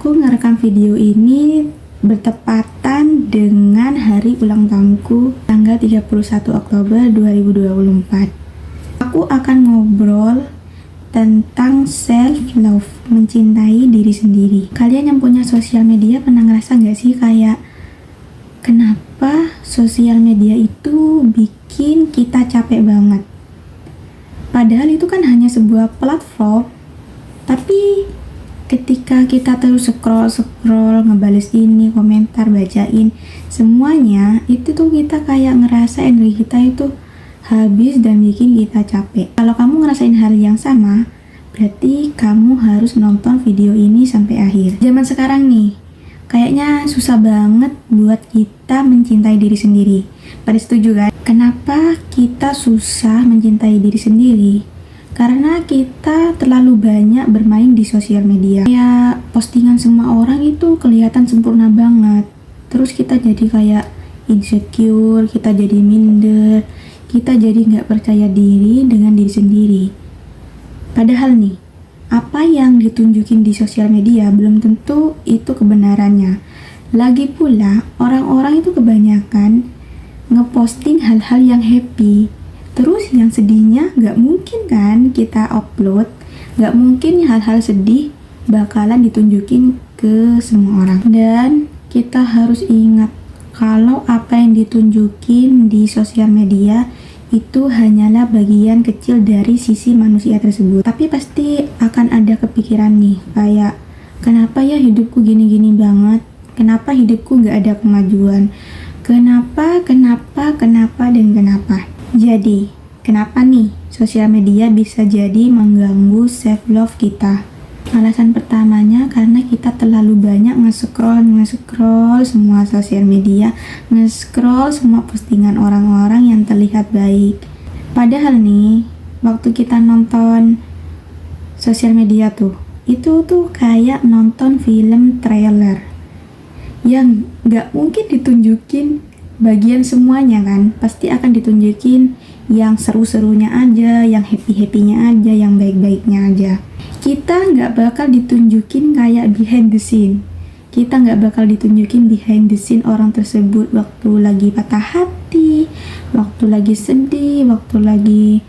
Aku ngerekam video ini bertepatan dengan hari ulang tahunku tanggal 31 Oktober 2024. Aku akan ngobrol tentang self-love, mencintai diri sendiri. Kalian yang punya sosial media pernah ngerasa gak sih kayak kenapa sosial media itu bikin kita capek banget? Padahal itu kan hanya sebuah platform, tapi ketika kita terus scroll, ngebales ini, komentar, bacain, semuanya itu tuh kita kayak ngerasa energi kita itu habis dan bikin kita capek. Kalau kamu ngerasain hal yang sama, berarti kamu harus nonton video ini sampai akhir. Zaman sekarang nih, kayaknya susah banget buat kita mencintai diri sendiri. Pada setuju kan? Kenapa kita susah mencintai diri sendiri? Karena kita terlalu banyak bermain di sosial media. Kayak postingan semua orang itu kelihatan sempurna banget. Terus kita jadi kayak insecure, kita jadi minder, kita jadi nggak percaya diri dengan diri sendiri. Padahal nih, apa yang ditunjukin di sosial media belum tentu itu kebenarannya. Lagi pula, orang-orang itu kebanyakan ngeposting hal-hal yang happy. Terus yang sedihnya gak mungkin kan kita upload, gak mungkin hal-hal sedih bakalan ditunjukin ke semua orang. Dan kita harus ingat kalau apa yang ditunjukin di sosial media itu hanyalah bagian kecil dari sisi manusia tersebut. Tapi pasti akan ada kepikiran nih, kayak kenapa ya hidupku gini-gini banget, kenapa hidupku gak ada kemajuan, kenapa, dan kenapa. Jadi, kenapa nih sosial media bisa jadi mengganggu self-love kita? Alasan pertamanya karena kita terlalu banyak nge-scroll semua sosial media, nge-scroll semua postingan orang-orang yang terlihat baik. Padahal nih, waktu kita nonton sosial media itu tuh kayak nonton film trailer yang gak mungkin ditunjukin bagian semuanya kan, pasti akan ditunjukin yang seru-serunya aja, yang happy-happynya aja, yang baik-baiknya aja. Kita nggak bakal ditunjukin kayak behind the scene. Kita nggak bakal ditunjukin behind the scene orang tersebut waktu lagi patah hati, waktu lagi sedih, waktu lagi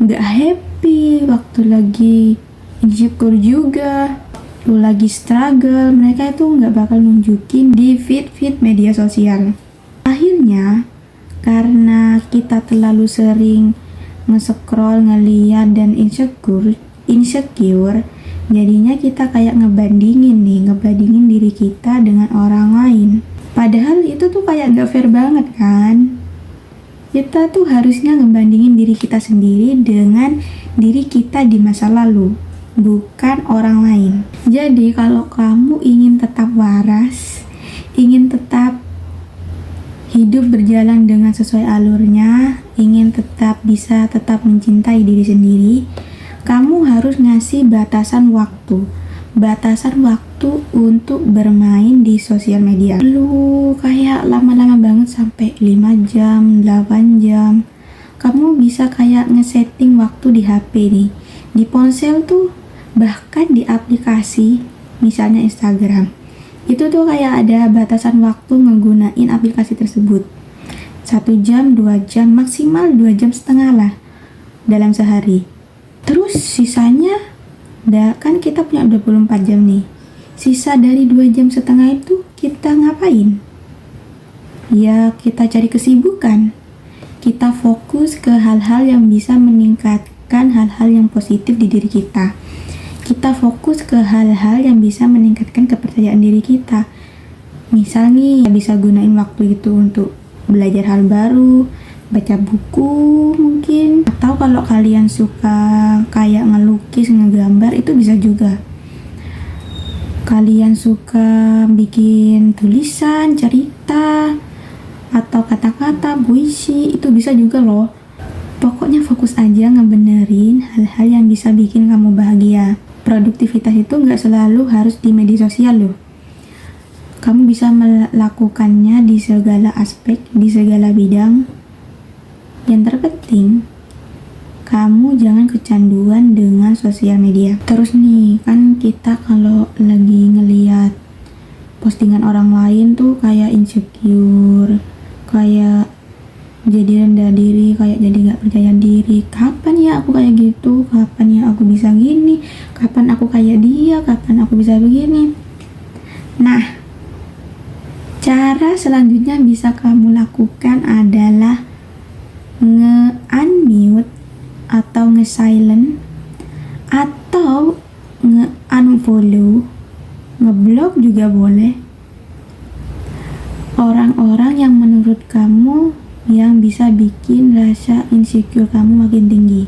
nggak happy, waktu lagi insecure juga, waktu lagi struggle. Mereka itu nggak bakal nunjukin di feed media sosial. Akhirnya, karena kita terlalu sering nge-scroll, ngeliat, dan insecure, jadinya kita kayak ngebandingin diri kita dengan orang lain. Padahal itu tuh kayak gak fair banget kan? Kita tuh harusnya ngebandingin diri kita sendiri dengan diri kita di masa lalu, bukan orang lain. Jadi kalau kamu ingin tetap waras, ingin tetap hidup berjalan dengan sesuai alurnya, ingin tetap mencintai diri sendiri, kamu harus ngasih batasan waktu untuk bermain di sosial media. Lu kayak lama-lama banget sampai 5 jam, 8 jam. Kamu bisa kayak ngesetting waktu di HP nih, di ponsel tuh, bahkan di aplikasi, misalnya Instagram. Itu tuh kayak ada batasan waktu ngegunain aplikasi tersebut. 1 jam, 2 jam, maksimal 2 jam setengah lah dalam sehari. Terus sisanya, kan kita punya 24 jam nih. Sisa dari 2 jam setengah itu kita ngapain? Ya kita cari kesibukan. Kita fokus ke hal-hal yang bisa meningkatkan hal-hal yang positif di diri kita. Kita fokus ke hal-hal yang bisa meningkatkan kepercayaan diri kita. Misal nih, bisa gunain waktu itu untuk belajar hal baru, baca buku mungkin. Atau kalau kalian suka kayak ngelukis, ngegambar, itu bisa juga. Kalian suka bikin tulisan, cerita, atau kata-kata, puisi, itu bisa juga loh. Pokoknya fokus aja ngebenerin hal-hal yang bisa bikin kamu bahagia. Produktivitas itu nggak selalu harus di media sosial loh. Kamu bisa melakukannya di segala aspek, di segala bidang. Yang terpenting, kamu jangan kecanduan dengan sosial media. Terus nih, kan kita kalau lagi ngeliat postingan orang lain tuh kayak insecure, kayak jadi rendah diri, kayak jadi gak percaya diri. Kapan ya aku kayak gitu? Kapan ya aku bisa gini? Kapan aku kayak dia? Kapan aku bisa begini? Nah, cara selanjutnya bisa kamu lakukan adalah nge-unmute atau nge-silent atau nge-unfollow, ngeblok juga boleh orang-orang yang menurut kamu yang bisa bikin rasa insecure kamu makin tinggi,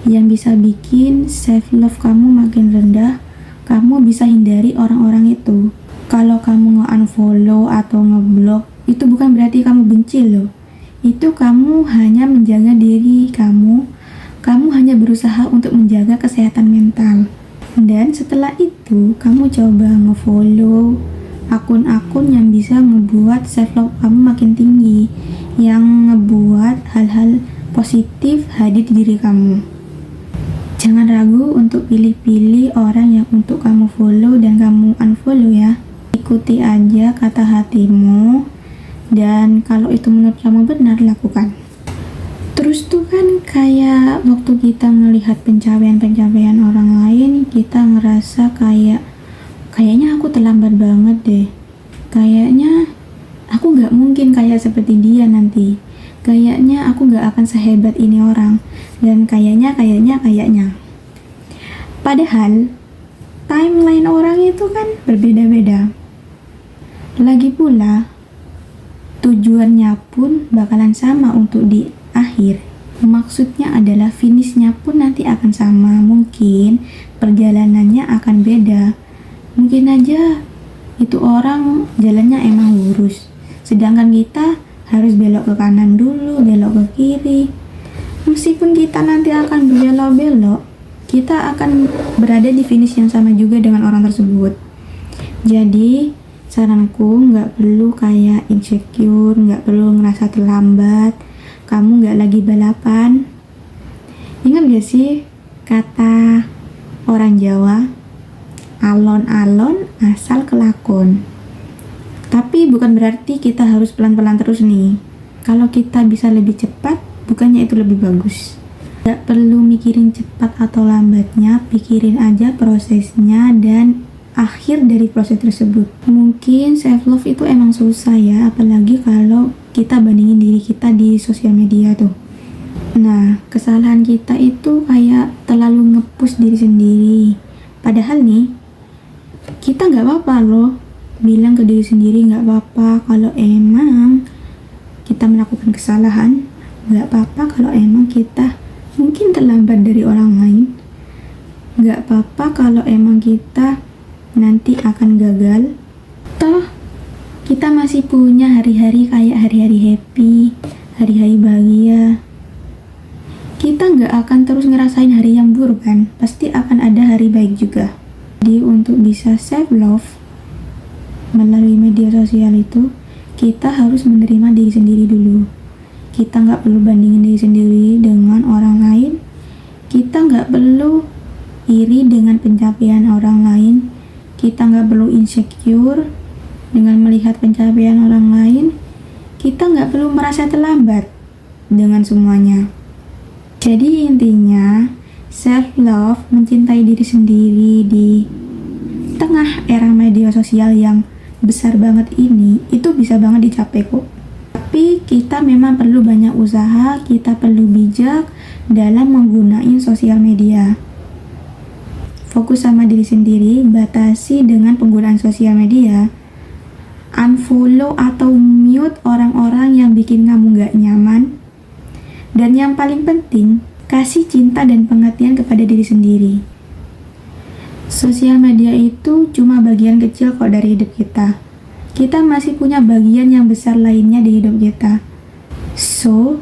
yang bisa bikin self love kamu makin rendah. Kamu bisa hindari orang-orang itu. Kalau kamu nge-unfollow atau ngeblok, itu bukan berarti kamu benci loh. Itu kamu hanya menjaga diri kamu. Kamu hanya berusaha untuk menjaga kesehatan mental. Dan setelah itu, kamu coba nge-follow akun-akun yang bisa ngebuat self-love kamu makin tinggi, yang ngebuat hal-hal positif hadir di diri kamu. Jangan ragu untuk pilih-pilih orang yang untuk kamu follow dan kamu unfollow ya. Ikuti aja kata hatimu, dan kalau itu menurut kamu benar, lakukan. Terus tuh kan kayak waktu kita melihat pencapaian-pencapaian orang lain, kita ngerasa kayaknya aku terlambat banget deh. Kayaknya aku gak mungkin kayak seperti dia nanti. Kayaknya aku gak akan sehebat ini orang. Dan kayaknya. Padahal timeline orang itu kan berbeda-beda. Lagi pula tujuannya pun bakalan sama untuk di akhir. Maksudnya adalah finishnya pun nanti akan sama. Mungkin perjalanannya akan beda. Mungkin aja itu orang jalannya emang lurus, sedangkan kita harus belok ke kanan dulu, belok ke kiri. Meskipun kita nanti akan berbelok-belok, kita akan berada di finish yang sama juga dengan orang tersebut. Jadi saranku, nggak perlu kayak insecure, nggak perlu ngerasa terlambat. Kamu nggak lagi balapan. Ingat gak sih kata orang Jawa, alon-alon asal kelakon. Tapi bukan berarti kita harus pelan-pelan terus nih. Kalau kita bisa lebih cepat, bukannya itu lebih bagus. Gak perlu mikirin cepat atau lambatnya, pikirin aja prosesnya dan akhir dari proses tersebut. Mungkin self love itu emang susah ya, apalagi kalau kita bandingin diri kita di sosial media tuh. Nah, kesalahan kita itu kayak terlalu nge-push diri sendiri. Padahal nih, kita gak apa-apa loh bilang ke diri sendiri, gak apa-apa kalau emang kita melakukan kesalahan. Gak apa-apa kalau emang kita mungkin terlambat dari orang lain. Gak apa-apa kalau emang kita nanti akan gagal. Toh kita masih punya hari-hari kayak hari-hari happy, hari-hari bahagia. Kita gak akan terus ngerasain hari yang buruk kan. Pasti akan ada hari baik juga. Jadi untuk bisa self love melalui media sosial itu, kita harus menerima diri sendiri dulu. Kita nggak perlu bandingin diri sendiri dengan orang lain. Kita nggak perlu iri dengan pencapaian orang lain. Kita nggak perlu insecure dengan melihat pencapaian orang lain. Kita nggak perlu merasa terlambat dengan semuanya. Jadi intinya, self love, mencintai diri sendiri di tengah era media sosial yang besar banget ini, itu bisa banget dicapai kok. Tapi kita memang perlu banyak usaha, kita perlu bijak dalam menggunakan sosial media. Fokus sama diri sendiri, batasi dengan penggunaan sosial media. Unfollow atau mute orang-orang yang bikin kamu gak nyaman. Dan yang paling penting, kasih cinta dan pengertian kepada diri sendiri. Sosial media itu cuma bagian kecil kok dari hidup kita. Kita masih punya bagian yang besar lainnya di hidup kita. So,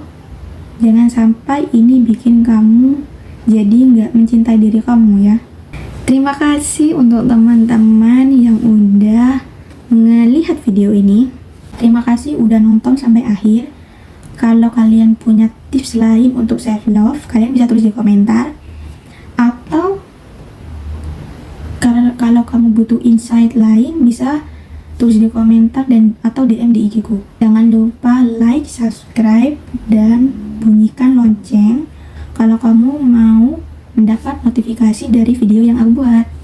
jangan sampai ini bikin kamu jadi nggak mencintai diri kamu ya. Terima kasih untuk teman-teman yang udah ngelihat video ini. Terima kasih udah nonton sampai akhir. Kalau kalian punya tips lain untuk self love, kalian bisa tulis di komentar. Atau kalau kamu butuh insight lain, bisa tulis di komentar dan atau DM di IG ku. Jangan lupa like, subscribe, dan bunyikan lonceng kalau kamu mau mendapat notifikasi dari video yang aku buat.